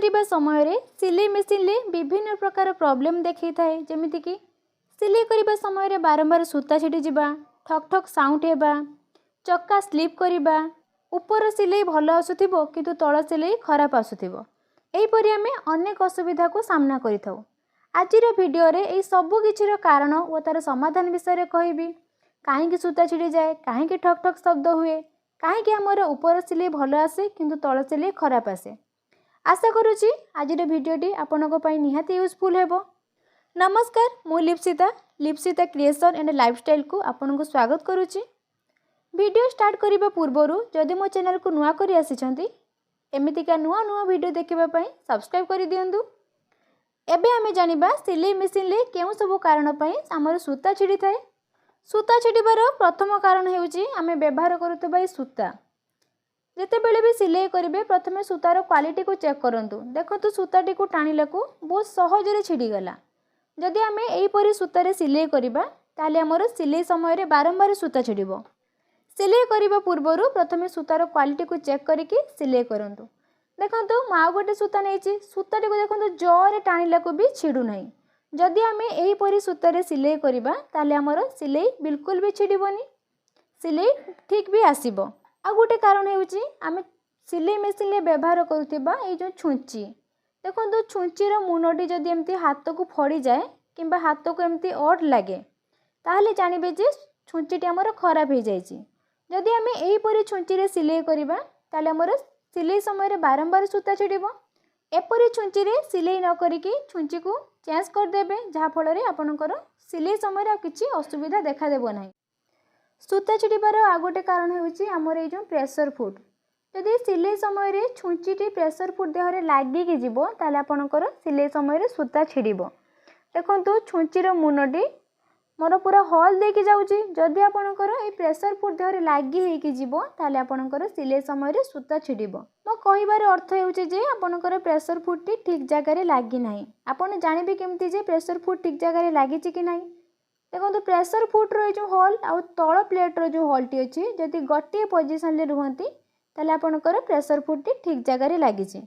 करने समय सिलाई मेसीन ले विभिन्न प्रकार प्रॉब्लम देखी थाए जमीती कि सिलाई करने समय बारंबार सूता छिटी जावा ठक ठक साउंड हेबा चक्का स्लीप करवा ऊपर सिलाई भल आसुथिबो किंतु तल सिलाई खराब आसुथिबो एहीपरि आमे अनेक असुविधा को सामना करिथाउ। आजिर वीडियो रे एई सबु किछिर कारण और तार समाधान विषय कहबी कहीं सूता छिड़ी जाए कहीं ठक ठक शब्द हुए कहीं आमर ऊपर सिलाई भल आसे किंतु तल सिलाई खराब आसे। आशा करुच्ची आजिर वीडियोटी आपनको पई निहाती यूजफुल हेबो। नमस्कार मु लिप्सिता क्रिएशन एंड लाइफस्टाइल को आपनको स्वागत करुच्ची। वीडियो स्टार्ट करने पूर्वर जदि मो चैनल को नुआ करी आसिछंती एमितिका नुआ नुआ वीडियो देखिबा पई सब्सक्राइब करि दियंतु। एबे आमे जानिबा सिलाई मेसिन ले केउ सब कारण पई हमर सूता छिड़ी थाए। सूता छिड़ीबार प्रथम कारण हेउची आमे व्यवहार करूतबा सूता। जेतेबेले भी सिलाई करिवे प्रथमे सूतार क्वालिटी को चेक करंतु। देखंतु सूताटी को टाणिलाकू बहुत सहजरे छिड़ी गला। जदि आमे एही परि सूतारे सिलाई करिबा ताले हमर सिलाई समय रे बारंबार सूता छिड़िबो। सिलाई करिबा पूर्वरु प्रथमे सूतार क्वालिटी को चेक करिकि सिलाई करंतु। देखंतु माउ गोटे सूता नेछि सूताटी को देखंतु जोरे टाणिलाकू भी छिड़ु नाही। जदि आमे एही परि सूतारे सिलाई करिबा ताले हमर सिलाई बिल्कुल भी छिड़िबोनी सिलाई ठीक भी आसीबो। आ गोटे कारण हेउची आमे सिलाई मेसिन ले व्यवहार करूथिबा ए जो छुंची देखंतु छुंचीर मुनडी जदि एमती हाथ को फड़ी जाए किंबा हाथ को एमती अड लागे ताहले जानिबे जे छुंचीटी हमर खराब हो जाइछि। जदि आमे एही परि छुंची रे सिलाई करिबा ताले हमर सिलाई समय रे बारंबार सूता छिड़िबो। एपरि छुंची रे सिलाई न करिकि छुंची को चेंज कर देबे जहा फल रे आपनकर सिलाई समय रे किछि असुविधा देखा देबो नाही। सूता छिड़िबार आ गोटे कारण हेउची हमर ए जो प्रेशर फुट जदि सिलाई समय रे छुंचीटी प्रेशर फुट देह रे लागि कि जिवो ताले आपनकर सिलाई समय रे सूता छिड़िबो। देखंतु छुंचीर मुनडी मोर पूरा हॉल देकी जाउची जदि आपनकर ए प्रेशर फुट देह रे लागि हेकी जिवो ताले आपनकर सिलाई समय रे सूता छिड़िबो। मो कहिबार अर्थ हेउची जे आपनकर प्रेशर फुटटी ठीक जगह रे लागि नाही। आपन जानिबे केमती जे प्रेशर फुट ठीक जगह रे लागिची कि नाही। देखो प्रेशर फुट रो जो हॉल आउ तल प्लेट रो जो हॉल टी अछि जदि गोटे पोजीशन ले रुहंती ताले आपनकर प्रेशर फुट टी ठीक जगह रे लागिची।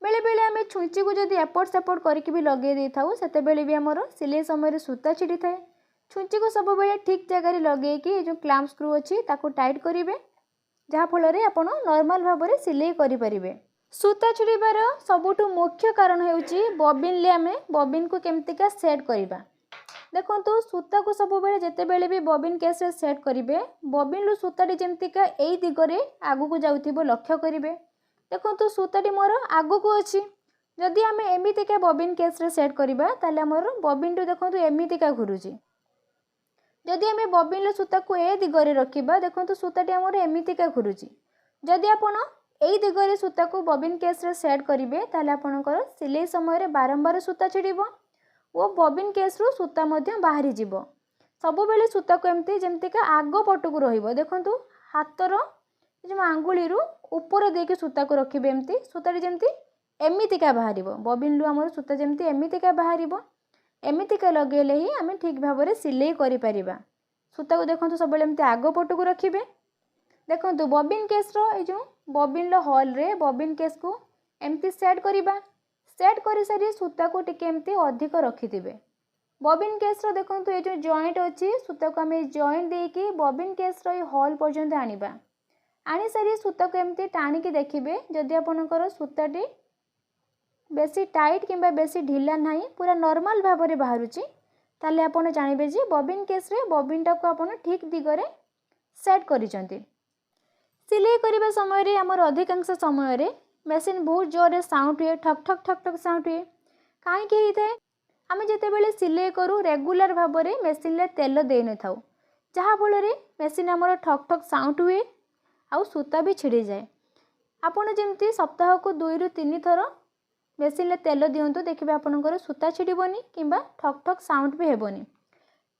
बेले बेले आमे छुंची को जदि एपट सेपट करके भी लगे दे थाउ सेते बेले भी हमर सिलाई समय रे सूता छिड़ी थाए। छुंची को सब बेले ठीक जगह रे लगे कि जो क्लैंप स्क्रू अछि ताको टाइट करिवे जहा फल रे आपण नॉर्मल भाव रे सिलाई करि परिबे। सूता छिड़ीबार सबुठु मुख्य कारण हेउची बॉबिन ले आमे बॉबिन को केमतिका सेट करिबा। देखंतु सूता को सब बेले जते बेले भी बॉबिन केस रे सेट करिवे बॉबिन लु सूताटी जेमतिका एई दिगरे आगु को जाउथिबो लक्ष्य करिवे। देखंतु सूताटी मोर आगु को अछि जदि आमे एमितिका बॉबिन केस रे सेट करिबा ताले हमर बॉबिन टू देखंतु एमितिका घुरुची। जदि आमे बॉबिन ले सूता को ए दिगरे रखिबा देखंतु सूताटी हमर एमितिका घुरुची। जदि आपण एई दिगरे सूता को बॉबिन केस रे सेट करिवे ताले आपनकर सिलाई समय रे बारंबार सूता छिड़िबो ओ बॉबिन केस रो सूता मध्य बाहरी जिवो। सब बेले सूता को एमती जेमतिका आगो पटु को रहिबो। देखंतु हातर जो आंगुली रु ऊपर देके सूता को रखिबे एमती सूताटी जेमती एमितिका बाहरिबो। बॉबिन लु हमर सूता जेमती एमितिका बाहरिबो एमितिका लगेले ही आमे ठीक भाव रे सिलाई करि परिबा। सूता को देखंतु सब बेले एमती आगो पटु को रखिबे। देखंतु बॉबिन केस रो ए जो बॉबिन लो हॉल रे बॉबिन केस को एमती सेट करिबा। सेट करि सारी सूता को टिके एमती अधिक रखिथिबे। बॉबिन केस रो देखंतु ए जो जॉइंट अछि सूता को आमे जॉइंट देकी बॉबिन केस रो हॉल पर्यंत आनिबा। आनी सारी सूता को एमती टाणी की देखिबे जदि आपनकर सूताटी बेसी टाइट किंबा बेसी ढिला नाही पूरा नॉर्मल भाव रे बाहरुची ताले आपण जानिबे जे बॉबिन केस रे बॉबिन टा को आपण ठीक दिगरे सेट करिसंती। सिलाई करिबा समय रे हमर अधिकांश समय रे मेसिन बहुत जोरे साउंड हुए ठक ठक ठक ठक साउंड हुए काहे के हिते आमे जते बेले सिलाई करू रेगुलर भाव रे मेसिन ले तेल देइ न थाउ जहा फल रे मेसिन हमर ठक ठक साउंड हुए आउ सूता भी छिड़ी जाए। आपण जेमती सप्ताह को 2 रु 3 थर मेसिन ले तेल दियंतु देखिबे आपनकर सूता छिड़ीबोनी किंबा ठक ठक साउंड भी हेबोनी।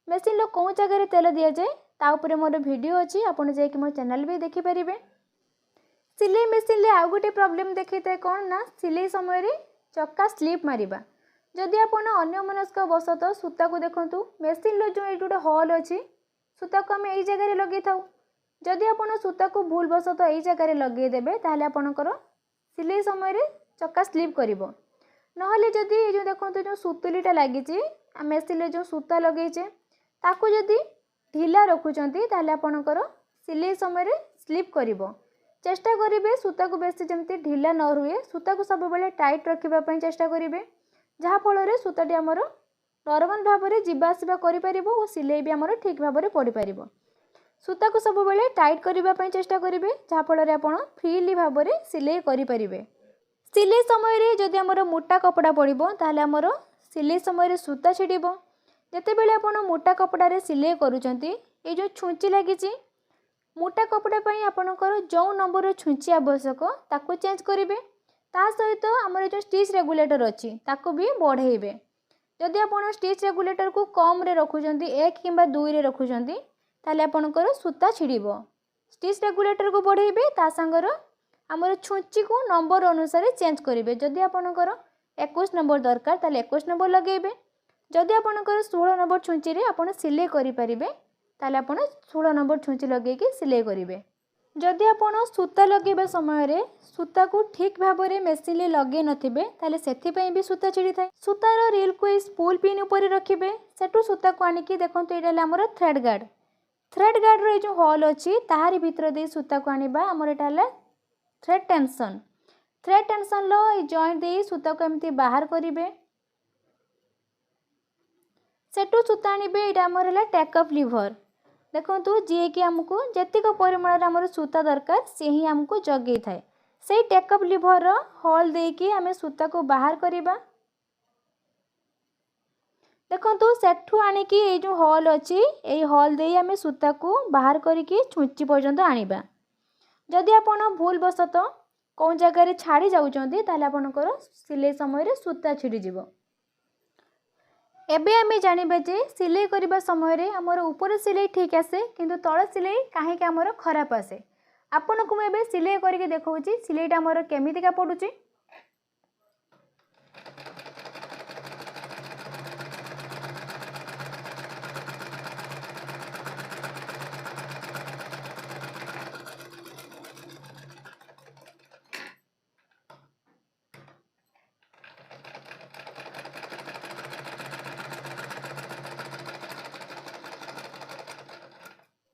मेसिन लो कोन जगह रे तेल दिया जाए ता ऊपर मोर वीडियो अछि आपण जे कि मो चैनल भी देखि परिबे। सिलाई मेसिन ले आ गोटे प्रॉब्लम देखैते कोन ना सिलाई समय रे चक्का स्लिप मारिबा। जदि आपण अन्य मनस्क बसत सूता को देखंतु मेसिन लो जो एटुडे हॉल अछि सूता को हम एई जगह रे लगे थाउ जदि आपण सूता को भूलवशतः यही जगह लगेदेवे ताहले आपणकर सिलाई समय चक्का स्लीप करिवो। नहले जदि जो देखो जो सुतुलीटा लगी मेसिन जो सूता लगेचे ताकू जदि ढिला रखुचंती ताहले आपणकर सिलाई समय स्लीप करिवो। चेष्टा करिवे सूता को बेसी जमती ढिला न रुए, सूता को सब बेले टाइट रखिबा पई चेष्टा करिवे, जहा फल सूताटी आमर नॉर्मल भाव में जीवा आसवा करिपरिबो और सिलाई भी आमर ठीक भाव में पड़ी पारिबो। सूता को सब बेले टाइट करबा पई चेष्टा करिवे, जहा फल आपण फ्रीली भाव में सिलाई करिपरिबे। सिलाई समय जदि आमर मोटा कपड़ा पड़िबो ताहले आमर सिलाई समय सूता छिड़िबो। जेतेबेले आपण मोटा कपड़ा रे सिलाई करूचंती ए जो छुंची लागिची मोटा कपड़ा पई आपणकर जो नंबर छुंची आवश्यक ताको चेंज करिवे। ता सहित आमर जो स्टिच रेगुलेटर अच्छी ताको भी बढ़ेइबे। जदि आपण स्टिच रेगुलेटर को कम रे रखुचंती 1 किंबा 2 रे रखुचंती ताले आपणकर सूता छिड़िबो। स्टिच रेगुलेटर को बढ़ेइबे ता संगर आमर छुंची को नंबर अनुसार चेंज करिवे। जदि आपणकर 21 नंबर दरकार ताले 21 नंबर लगेइबे। जदि आपणकर 16 नंबर छुंची रे आपण सिलाई करि परिबे ताले आपण 16 नंबर छुंची लगेकी सिलाई करिवे। जदि आपण सूता लगेबा समय रे सूता को ठीक भाव में मेसिन ले लगे नथिबे ताले सेथि पई भी सूता छिड़ी थाए। सूतार रील को स्पूल पिन ऊपर रखिबे, सेटू सूता को आनिकी देखंतु एटा हमर थ्रेड गार्ड रे जो होल अछि ताहारी भीतर दे सूता को आनिबा हमर एटा thread tension low a joint दे सूता को एमती बाहर करिवे। सेटू सूता आनिबे एटा हमर हला टेक अप लीवर। देखो जी कि आमको जेतिक परिमाण आमर सूता दरकार से ही आमको जगे थाए। से टेकअप लिभर होल देकी आमे सूता को बाहर करिबा। देखो सेठू आनिकी ये जो होल अच्छी ये होल दे आमे सूता को बाहर करिकी छुंची पर्यंत आनिबा। जदि आपण भूलवशतः कौन जगह छाड़ी जाउचंती ताले आपणकर सिलाई समय रे सूता छिड़ी जिवो। एबे आमे जानिबा जे सिलाई करिबा समय रे हमर ऊपर सिलाई ठीक आसे किंतु तळ सिलाई काहे के हमर खराब आसे। आपण को एबे सिलाई करके देखौची सिलाईटा हमर केमिति का पडुची।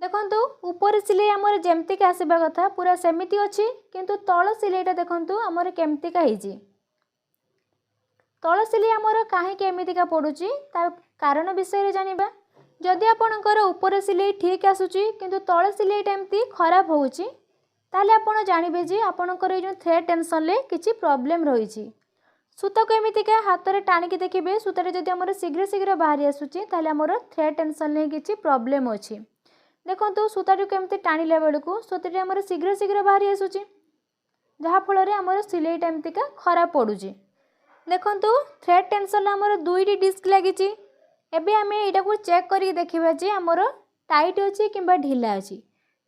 देखंतु ऊपर सिलाई आमर जेमती का आसबा कथा पूरा सेमिति अच्छी किंतु तळ सिलाईटा देखंतु आमर केमती का हिजी। तळ सिलाई आमर काहे के एमिति का पडुची ता कारण विषय रे जानिबा। जदि आपणकर ऊपर सिलाई ठीक आसुची किंतु तळ सिलाईटा एमती खराब होउची ताले आपण जानिबे जे आपणकर ए जो थ्रेड टेंशन ले किछि प्रॉब्लम रहिची। सूता को एमिति का हाथ रे टाणी के देखिबे सूता जदि आमर शीघ्र शीघ्र बाहरी आसुची ताले आमर थ्रेड टेंशन ले किछि प्रॉब्लम अछि। देखो सूताटी केमती टाणिला बेलू सूताटी आमर शीघ्र शीघ्र बाहरी आसूची जहा फल आमर सिलाईटा एमतीका खराब पड़ुची। देखो थ्रेड टेंशन आमर 2टी डिस्क लगी। एबे आमे एटा को चेक करी देखिबा जे आमर टाइट अछि किंबा ढिला अछि।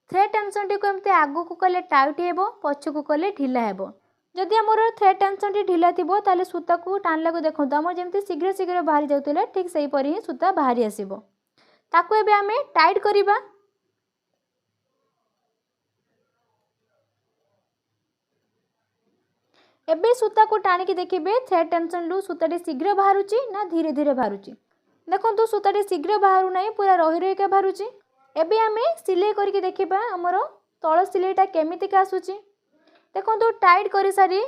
थ्रेड टेंशन टी को एमती आगु को कले टाइट हेबो पछ को कले ढिला हेबो। जदि आमर थ्रेड टेंशन टी ढिला थिबो ताले सूता को टाणला को देखो आमर जेमती शीघ्र शीघ्र बाहरी जाउतिला ठीक सेही परी ही सूता बाहरी आसीबो। ताको एबे आमे टाइट करिबा। एबे सूता को टाणी देखिए थ्रेड टेंशन लू सूताटी शीघ्र बाहरुची ना धीरे धीरे बाहरुची। देखो सूताटी शीघ्र बाहरु ना पूरा रही रही का बाहरुची। एबे आमे सिलाई करके देखिबा हमर तळ सिलाईटा केमिति का आसुची। देखो टाइट करि सारी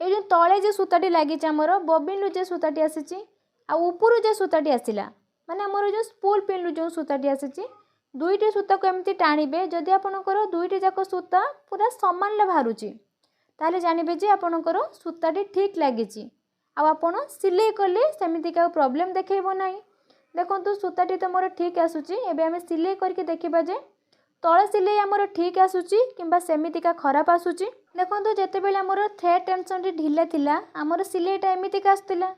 ए जो तळे जे सूताटी लागि हमर बॉबिन लू जे सूताटी आसीची आ ऊपर जे सूताटी आसिला माने हमर जो स्पूल पिन लू जो सूताटी आसीची दुईटी सूता को एमती टाणीबे। जदि आपणकर दुईटी जाक सूता पूरा समान ले बाहरुची ताले जानिबे जे आपणकर सूताटी ठीक लागिची आ आपण सिलाई कले सेमिति का प्रॉब्लम देखेबो नाही। देखंतु सूताटी तो मोर ठीक आसुची। एबे आमे सिलाई करके देखिबा जे तळ सिलाई हमर ठीक आसुची किंबा सेमिति का खराब आसुची। देखंतु जेते बेले हमर थ्रेड टेंशन टी ढिला थिला हमर सिलाईटा एमिति का आस्तिला।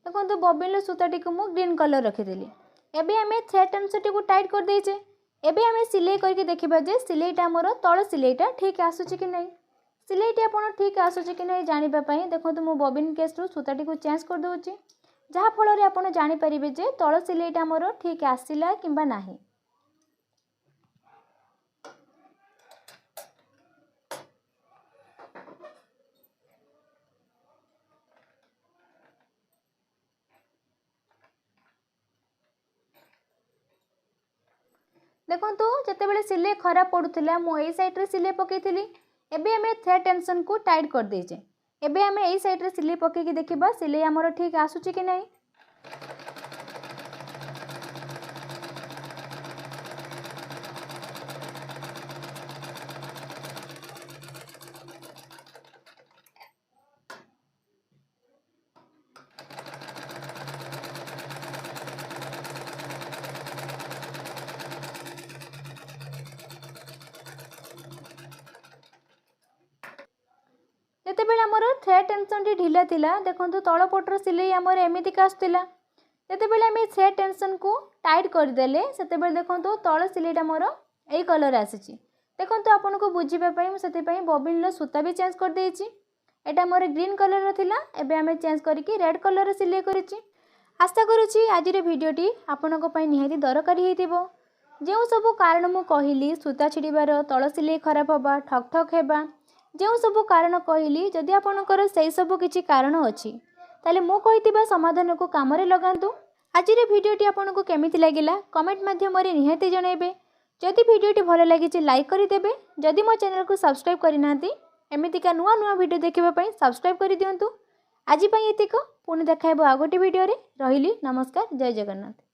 देखंतु बॉबिन सूताटी को मु ग्रीन कलर रखि देली। एबे आमे थ्रेड टेंशन टी को टाइट कर देइचे। एबे आमे सिलाई करके देखिबा जे सिलाईटा हमर तळ सिलाईटा ठीक आसुची कि नाही। सिलाईटी आपण ठीक आसुची कि नहीं जानिबा पई देखंतु मु बॉबिन केस रु सूताटी को चेंज कर दोउची जहा फल रे आपण जानि परिबे जे तळ सिलाईटा हमर ठीक आसिला किंबा नाही। देखंतु जेतेबेले सिले खराब पड़ुथिला मु एई साइड रे सिले पकेइथिली एबे हमें थ्रेड टेंशन को टाइट कर देजे। एबे हमें एई साइड रे सिले पके कि देखिबा सिले हमर ठीक आसुची कि नहीं। जेतेबेले हमर थ्रेड टेंशन टी ढिला थिला देखंतु तळ पटर सिले हमर एमितिका आस्तिला। जेतेबेले हमें थ्रेड टेंशन को टाइट कर देले सेतेबेले देखंतु तळ सिलेटा मोर एई कलर आसीची। देखंतु आपन को बुझिबा पई मु सेते पई बॉबिन लो सूता भी चेंज कर देइची। एटा मोर ग्रीन कलर रो थिला एबे हमें चेंज करके रेड कलर रे सिले करिची। आशा करूची आज रे वीडियोटी आपन को पई निहाती दरकारी हेतिबो। जेउ सब कारण मु कहिली सूता छिड़ीबार तळ सिले खराब होबा ठक ठक हेबा जो सब कारण कहली जदि आपणकर से सब किछि कारण अच्छी ताले मो कहितिबा समाधान को काम रे लगांतु। आज रे वीडियोटी आपनको केमिति लागिला कमेंट माध्यम रे निहाती जणाइबे। जदि वीडियोटी भल लागिचे लाइक करिदेबे। जदि मो चैनल को सब्सक्राइब करिनांती एमितिका नुआ नुआ वीडियो देखिबा पई सब्सक्राइब करि दियंतु। आज पई एतिक पुणी देखाइबो आ गोटे वीडियो रे। रहिली नमस्कार जय जगन्नाथ।